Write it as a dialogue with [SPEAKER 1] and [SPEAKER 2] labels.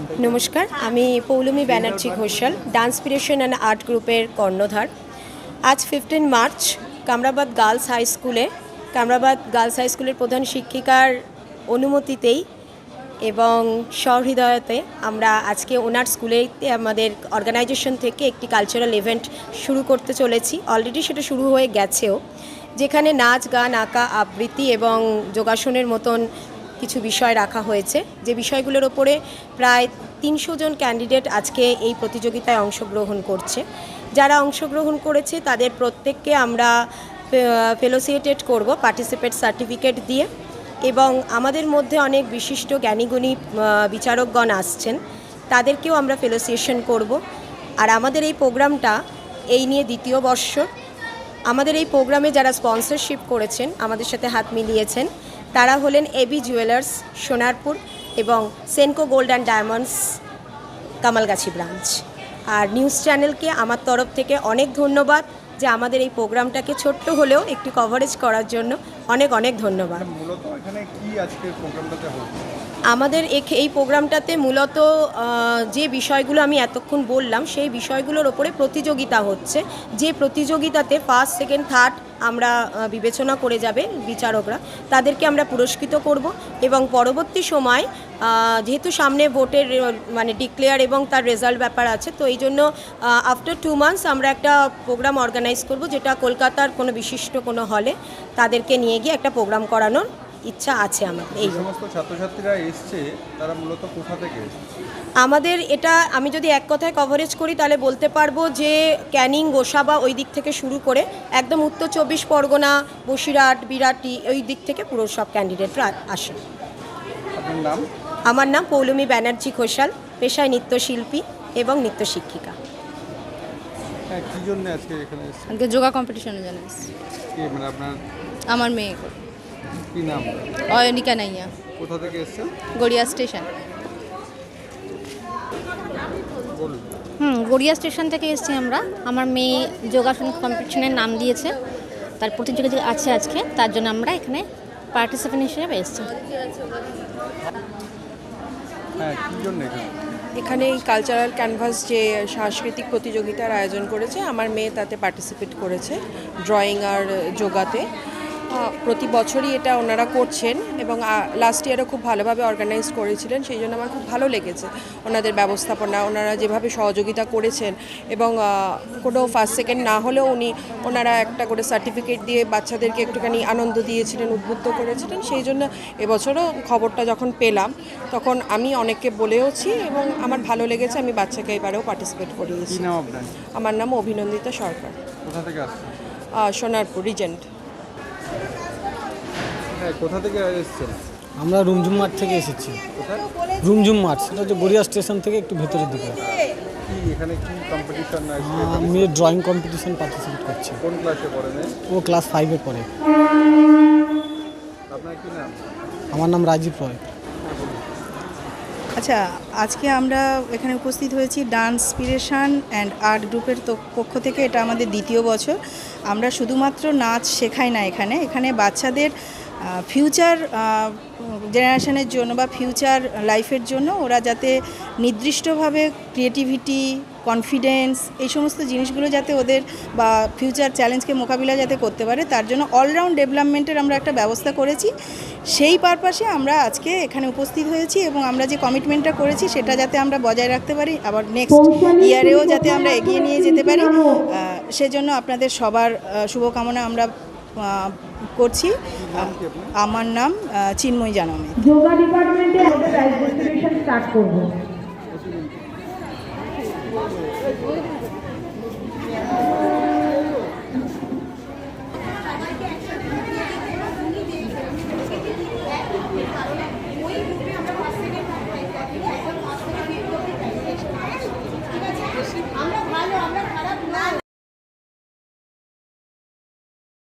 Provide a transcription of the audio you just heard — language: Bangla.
[SPEAKER 1] নমস্কার, আমি পৌলমী ব্যানার্জি ঘোষাল, ডান্সপিরেশন অ্যান্ড আর্ট গ্রুপের কর্ণধার। আজ 15 মার্চ কামরাবাদ গার্লস হাই স্কুলের প্রধান শিক্ষিকার অনুমতিতেই এবং সহৃদয়তে আমরা আজকে ওনার স্কুলেতে আমাদের অর্গানাইজেশন থেকে একটি কালচারাল ইভেন্ট শুরু করতে চলেছি। অলরেডি সেটা শুরু হয়ে গেছেও, যেখানে নাচ, গান, আঁকা, আবৃত্তি এবং যোগাসনের মতন কিছু বিষয় রাখা হয়েছে, যে বিষয়গুলোর ওপরে প্রায় 300 জন ক্যান্ডিডেট আজকে এই প্রতিযোগিতায় অংশগ্রহণ করছে। যারা অংশগ্রহণ করেছে তাদের প্রত্যেককে আমরা ফেলোসিয়েটেড করব পার্টিসিপেট সার্টিফিকেট দিয়ে, এবং আমাদের মধ্যে অনেক বিশিষ্ট জ্ঞানীগুণী বিচারকগণ আসছেন, তাদেরকেও আমরা ফেলোসিয়েশন করব। আর আমাদের এই প্রোগ্রামটা এই নিয়ে দ্বিতীয় বর্ষ। আমাদের এই প্রোগ্রামে যারা স্পন্সরশিপ করেছেন, আমাদের সাথে হাত মিলিয়েছেন, তারা হলেন এবি জুয়েলার্স সোনারপুর এবং Senco gold and diamonds Kamalgachhi branch. আর নিউজ চ্যানেলকে আমার তরফ থেকে অনেক ধন্যবাদ, যে আমাদের এই প্রোগ্রামটাকে ছোট্ট হলেও একটু কভারেজ করার জন্য অনেক অনেক ধন্যবাদ।
[SPEAKER 2] মূলত এখানে কি আজকের প্রোগ্রামটাতে হচ্ছে?
[SPEAKER 1] আমাদের এই প্রোগ্রামটাতে মূলত যে বিষয়গুলো আমি এতক্ষণ বললাম, সেই বিষয়গুলোর ওপরে প্রতিযোগিতা হচ্ছে, যে প্রতিযোগিতাতে ফার্স্ট, সেকেন্ড, থার্ড আমরা বিবেচনা করে যাবে বিচারকরা, তাদেরকে আমরা পুরস্কৃত করব। এবং পরবর্তী সময় যেহেতু সামনে ভোটের ডিক্লেয়ার এবং তার রেজাল্ট ব্যাপার আছে, তো এই জন্য আফটার 2 মান্থস আমরা একটা প্রোগ্রাম অর্গানাইজ করব, যেটা কলকাতার কোনো বিশিষ্ট কোনো হলে তাদেরকে নিয়ে গিয়ে একটা প্রোগ্রাম করানোর ইচ্ছা আছে আমার। এই
[SPEAKER 2] সমস্ত ছাত্রছাত্রীরা এসছে, তারা মূলত কোথা থেকে এসেছে?
[SPEAKER 1] আমাদের এটা আমি যদি এক কথায় কভারেজ করি তাহলে বলতে পারবো যে ক্যানিং, গোসাবা ওই দিক থেকে শুরু করে একদম উত্তর 24 পরগনা, বসিরহাট, বিরাটি ওই দিক থেকে পুরো সব ক্যান্ডিডেটরা আসে।
[SPEAKER 2] আপনার নাম?
[SPEAKER 1] আমার নাম পৌলমী ব্যানার্জি ঘোষাল, পেশায় নৃত্যশিল্পী এবং নৃত্য শিক্ষিকা।
[SPEAKER 2] হ্যাঁ, কী জন্য আজকে এখানে এসেছে?
[SPEAKER 3] আজকে যোগা কম্পিটিশনের জন্য এসেছি।
[SPEAKER 2] কি আপনার
[SPEAKER 3] আমার মেয়ে
[SPEAKER 2] কি নাম?
[SPEAKER 3] অয়নিকা নাইয়া।
[SPEAKER 2] কোথা থেকে এসেছেন?
[SPEAKER 3] গড়িয়া স্টেশন।
[SPEAKER 2] বলুন।
[SPEAKER 4] গড়িয়া স্টেশন থেকে এসেছি আমরা। আমার মেয়ে যোগাসন কম্পিটিশনের নাম দিয়েছে, তার প্রতিযোগিতা আছে আজকে, তার জন্য আমরা এখানে পার্টিসিপেন্ট হিসেবে এসেছি।
[SPEAKER 2] হ্যাঁ, কী জন্য এখানে?
[SPEAKER 5] এখানে এই কালচারাল ক্যানভাস যে সাংস্কৃতিক প্রতিযোগিতার আয়োজন করেছে, আমার মেয়ে তাতে পার্টিসিপেট করেছে ড্রয়িং আর যোগাতে। প্রতি বছরই এটা ওনারা করছেন এবং লাস্ট ইয়ারও খুব ভালোভাবে অর্গানাইজ করেছিলেন, সেই জন্য আমার খুব ভালো লেগেছে ওনাদের ব্যবস্থাপনা, ওনারা যেভাবে সহযোগিতা করেছেন। এবং কোনো ফার্স্ট সেকেন্ড না হলেও ওনারা একটা করে সার্টিফিকেট দিয়ে বাচ্চাদেরকে একটুখানি আনন্দ দিয়েছিলেন, উদ্বুদ্ধ করেছিলেন। সেই জন্য এবছরও খবরটা যখন পেলাম তখন আমি অনেককে বলেওছি এবং আমার ভালো লেগেছে। আমি বাচ্চাকে এবারেও পার্টিসিপেট করিয়েছি। আমার নাম অভিনন্দিতা সরকার।
[SPEAKER 2] কোথা থেকে আসছেন?
[SPEAKER 5] সোনারপুর রিজেন্ট।
[SPEAKER 2] কোথা থেকে এসেছেন?
[SPEAKER 6] আমরা রুমঝুম মাঠ থেকে এসেছি।
[SPEAKER 2] কোথায়?
[SPEAKER 6] রুমঝুম মাঠ, সেটা হচ্ছে গড়িয়া স্টেশন থেকে একটু ভেতরের দিকে।
[SPEAKER 2] কি এখানে কি কম্পিটিশন?
[SPEAKER 6] আমি ড্রয়িং কম্পিটিশন পার্টিসিপেট করছি।
[SPEAKER 2] কোন ক্লাসে পড়েন?
[SPEAKER 6] ও ক্লাস 5-এ পড়ে।
[SPEAKER 2] আপনার কি নাম?
[SPEAKER 6] আমার নাম রাজীব রয়।
[SPEAKER 7] আচ্ছা, আজকে আমরা এখানে উপস্থিত হয়েছি ডান্সপিরেশন অ্যান্ড আর্ট গ্রুপের পক্ষ থেকে। এটা আমাদের দ্বিতীয় বছর। আমরা শুধুমাত্র নাচ শেখাই না, এখানে বাচ্চাদের ফিউচার জেনারেশনের জন্য বা ফিউচার লাইফের জন্য ওরা যাতে নির্দিষ্টভাবে ক্রিয়েটিভিটি, কনফিডেন্স, এই সমস্ত জিনিসগুলো যাতে ওদের বা ফিউচার চ্যালেঞ্জকে মোকাবিলা যাতে করতে পারে, তার জন্য অলরাউন্ড ডেভেলপমেন্টের আমরা একটা ব্যবস্থা করেছি। সেই পারপাসে আমরা আজকে এখানে উপস্থিত হয়েছি এবং আমরা যে কমিটমেন্টটা করেছি সেটা যাতে আমরা বজায় রাখতে পারি, আবার নেক্সট ইয়ারেও যাতে আমরা এগিয়ে নিয়ে যেতে পারি, সেজন্য আপনাদের সবার শুভকামনা আমরা করছি। আমার নাম চিন্ময়ী জানামে।
[SPEAKER 8] যোগা ডিপার্টমেন্টে আমাদের রাইস ডিস্ট্রিবিউশন স্টার্ট করব।